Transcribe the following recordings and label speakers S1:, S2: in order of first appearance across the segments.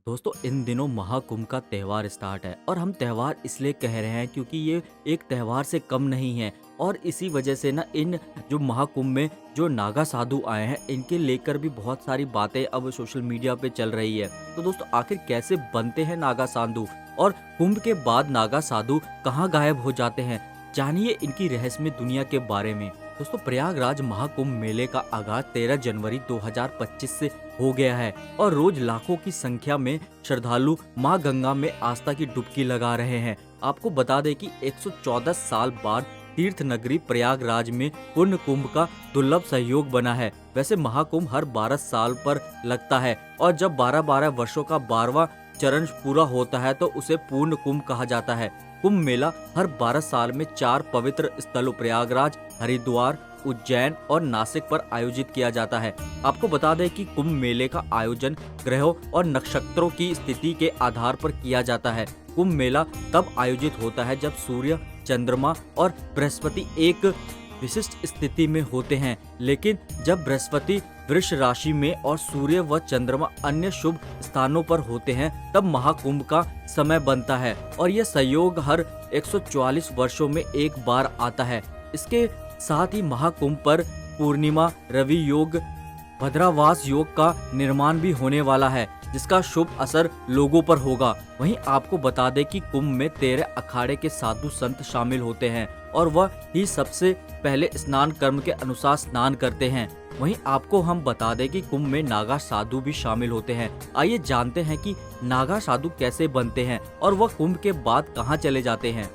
S1: दोस्तों इन दिनों महाकुंभ का त्यौहार स्टार्ट है और हम त्यौहार इसलिए कह रहे हैं क्योंकि ये एक त्यौहार से कम नहीं है। और इसी वजह से ना इन जो महाकुंभ में जो नागा साधु आए हैं इनके लेकर भी बहुत सारी बातें अब सोशल मीडिया पे चल रही है। तो दोस्तों आखिर कैसे बनते हैं नागा साधु और कुंभ के बाद नागा साधु कहाँ गायब हो जाते हैं, जानिए इनकी रहस्यमय दुनिया के बारे में। दोस्तों प्रयागराज महाकुंभ मेले का आगाज 13 जनवरी 2025 से हो गया है और रोज लाखों की संख्या में श्रद्धालु मां गंगा में आस्था की डुबकी लगा रहे हैं। आपको बता दें कि 114 साल बाद तीर्थ नगरी प्रयागराज में पूर्ण कुंभ का दुर्लभ सहयोग बना है। वैसे महाकुंभ हर 12 साल पर लगता है और जब 12-12 वर्षों का 12वां चरण पूरा होता है तो उसे पूर्ण कुंभ कहा जाता है। कुंभ मेला हर 12 साल में 4 पवित्र स्थलों प्रयागराज, हरिद्वार, उज्जैन और नासिक पर आयोजित किया जाता है। आपको बता दें कि कुंभ मेले का आयोजन ग्रहों और नक्षत्रों की स्थिति के आधार पर किया जाता है। कुंभ मेला तब आयोजित होता है जब सूर्य, चंद्रमा और बृहस्पति एक विशिष्ट स्थिति में होते हैं, लेकिन जब बृहस्पति वृष राशि में और सूर्य व चंद्रमा अन्य शुभ स्थानों पर होते हैं तब महाकुंभ का समय बनता है और यह संयोग हर 144 वर्षों में एक बार आता है। इसके साथ ही महाकुंभ पर पूर्णिमा, रवि योग, भद्रावास योग का निर्माण भी होने वाला है जिसका शुभ असर लोगों पर होगा। वहीं आपको बता दें कि कुंभ में 13 अखाड़े के साधु संत शामिल होते हैं और वह ही सबसे पहले स्नान कर्म के अनुसार स्नान करते हैं। वहीं आपको हम बता दें कि कुंभ में नागा साधु भी शामिल होते हैं। आइए जानते हैं कि नागा साधु कैसे बनते हैं और वह कुंभ के बाद कहां चले जाते हैं।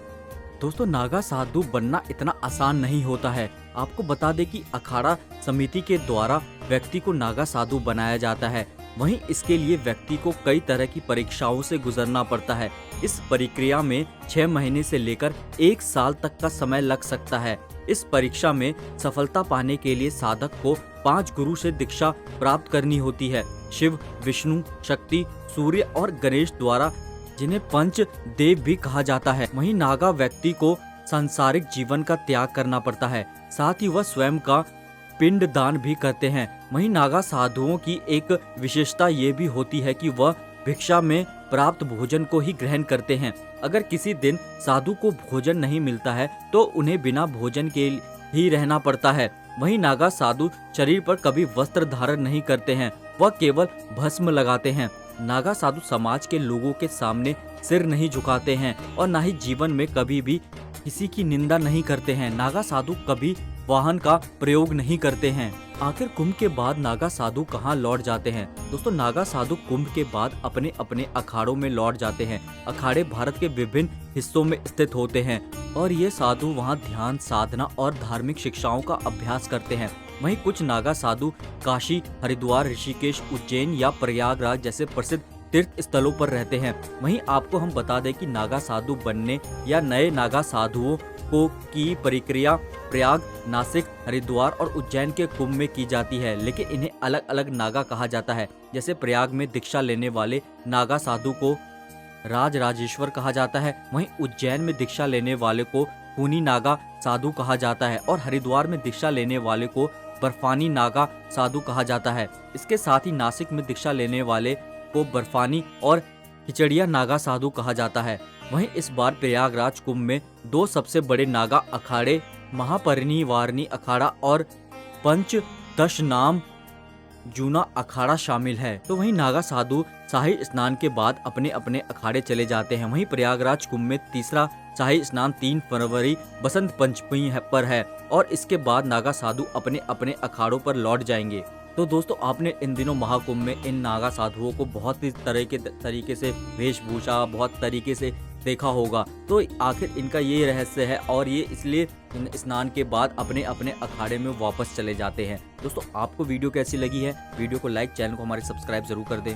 S1: दोस्तों नागा साधु बनना इतना आसान नहीं होता है। आपको बता दें कि अखाड़ा समिति के द्वारा व्यक्ति को नागा साधु बनाया जाता है। वहीं इसके लिए व्यक्ति को कई तरह की परीक्षाओं से गुजरना पड़ता है। इस प्रक्रिया में 6 महीने से लेकर 1 साल तक का समय लग सकता है। इस परीक्षा में सफलता पाने के लिए साधक को 5 गुरु से दीक्षा प्राप्त करनी होती है। शिव, विष्णु, शक्ति, सूर्य और गणेश द्वारा, जिन्हें पंच देव भी कहा जाता है। वहीं नागा व्यक्ति को सांसारिक जीवन का त्याग करना पड़ता है, साथ ही वह स्वयं का पिंड दान भी करते हैं। वहीं नागा साधुओं की एक विशेषता ये भी होती है कि वह भिक्षा में प्राप्त भोजन को ही ग्रहण करते हैं। अगर किसी दिन साधु को भोजन नहीं मिलता है तो उन्हें बिना भोजन के ही रहना पड़ता है। वहीं नागा साधु शरीर पर कभी वस्त्र धारण नहीं करते हैं, वह केवल भस्म लगाते हैं। नागा साधु समाज के लोगों के सामने सिर नहीं झुकाते हैं और ना ही जीवन में कभी भी किसी की निंदा नहीं करते हैं। नागा साधु कभी वाहन का प्रयोग नहीं करते हैं। आखिर कुंभ के बाद नागा साधु कहां लौट जाते हैं? दोस्तों नागा साधु कुंभ के बाद अपने अपने अखाड़ों में लौट जाते हैं। अखाड़े भारत के विभिन्न हिस्सों में स्थित होते हैं और ये साधु वहां ध्यान, साधना और धार्मिक शिक्षाओं का अभ्यास करते हैं। वहीं कुछ नागा साधु काशी, हरिद्वार, ऋषिकेश, उज्जैन या प्रयागराज जैसे प्रसिद्ध तीर्थ स्थलों पर रहते हैं। वहीं आपको हम बता दें कि नागा साधु बनने या नए नागा साधुओं को की प्रक्रिया प्रयाग, नासिक, हरिद्वार और उज्जैन के कुंभ में की जाती है, लेकिन इन्हें अलग अलग नागा कहा जाता है। जैसे प्रयाग में दीक्षा लेने वाले नागा साधु को राजराजेश्वर कहा जाता है। वहीं उज्जैन में दीक्षा लेने वाले को खूनी नागा साधु कहा जाता है और हरिद्वार में दीक्षा लेने वाले को बर्फानी नागा साधु कहा जाता है। इसके साथ ही नासिक में दीक्षा लेने वाले को बर्फानी और खिचड़िया नागा साधु कहा जाता है। वहीं इस बार प्रयागराज कुंभ में 2 सबसे बड़े नागा अखाड़े महापरिनिर्वाणी अखाड़ा और पंचदशनाम जूना अखाड़ा शामिल है। तो वहीं नागा साधु शाही स्नान के बाद अपने अपने अखाड़े चले जाते हैं। वहीं प्रयागराज कुंभ में तीसरा शाही स्नान 3 फरवरी बसंत पंचमी पर है और इसके बाद नागा साधु अपने अपने अखाड़ों पर लौट जाएंगे। तो दोस्तों आपने इन दिनों महाकुंभ में इन नागा साधुओं को बहुत ही तरीके से वेशभूषा, बहुत तरीके से देखा होगा। तो आखिर इनका ये रहस्य है और ये इसलिए स्नान के बाद अपने अपने अखाड़े में वापस चले जाते हैं। दोस्तों आपको वीडियो कैसी लगी है? वीडियो को लाइक, चैनल को हमारे सब्सक्राइब जरूर कर दें।